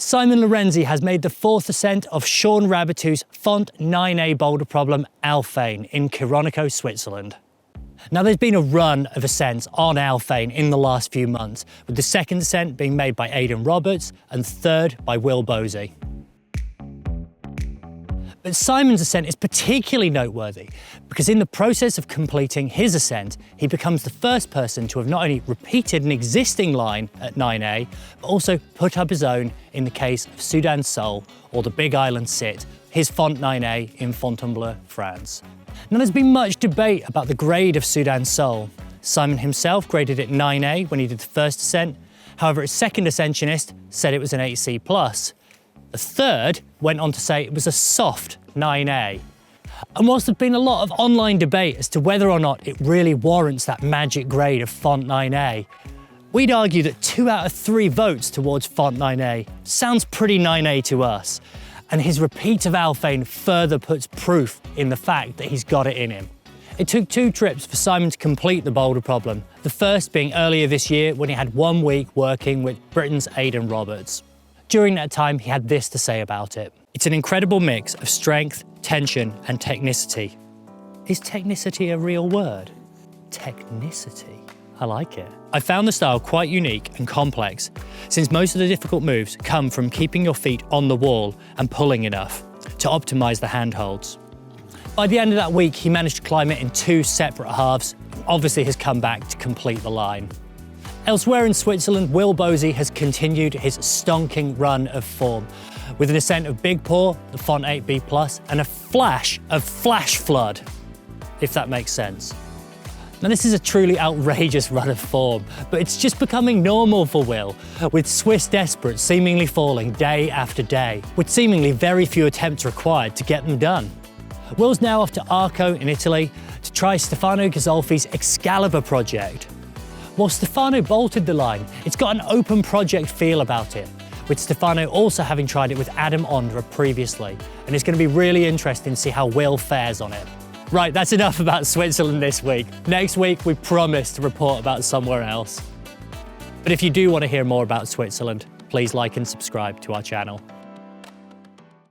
Simon Lorenzi has made the fourth ascent of Sean Rabitou's Font 9A boulder problem Alphane in Kironico, Switzerland. Now there's been a run of ascents on Alphane in the last few months, with the second ascent being made by Aidan Roberts and third by Will Bosi. But Simon's ascent is particularly noteworthy because in the process of completing his ascent, he becomes the first person to have not only repeated an existing line at 9A, but also put up his own in the case of Sudan Sol, or the Big Island Sit, his Font 9A in Fontainebleau, France. Now there's been much debate about the grade of Sudan Sol. Simon himself graded it 9A when he did the first ascent, however his second ascensionist said it was an 8C+. The third went on to say it was a soft 9A. And whilst there's been a lot of online debate as to whether or not it really warrants that magic grade of Font 9A, we'd argue that 2 out of 3 votes towards Font 9A sounds pretty 9A to us. And his repeat of Alphane further puts proof in the fact that he's got it in him. It took 2 trips for Simon to complete the boulder problem, the first being earlier this year when he had 1 week working with Britain's Aidan Roberts. During that time, he had this to say about it. It's an incredible mix of strength, tension, and technicity. Is technicity a real word? Technicity. I like it. I found the style quite unique and complex, since most of the difficult moves come from keeping your feet on the wall and pulling enough to optimize the handholds. By the end of that week, he managed to climb it in 2 separate halves, and obviously has come back to complete the line. Elsewhere in Switzerland, Will Bosi has continued his stonking run of form, with an ascent of Big Paw, the Font 8B+, and a flash of Flash Flood, if that makes sense. Now this is a truly outrageous run of form, but it's just becoming normal for Will, with Swiss desperates seemingly falling day after day, with seemingly very few attempts required to get them done. Will's now off to Arco in Italy to try Stefano Ghisolfi's Excalibur project. While Stefano bolted the line, it's got an open project feel about it, with Stefano also having tried it with Adam Ondra previously, and it's going to be really interesting to see how Will fares on it. Right, that's enough about Switzerland this week. Next week, we promise to report about somewhere else. But if you do want to hear more about Switzerland, please like and subscribe to our channel.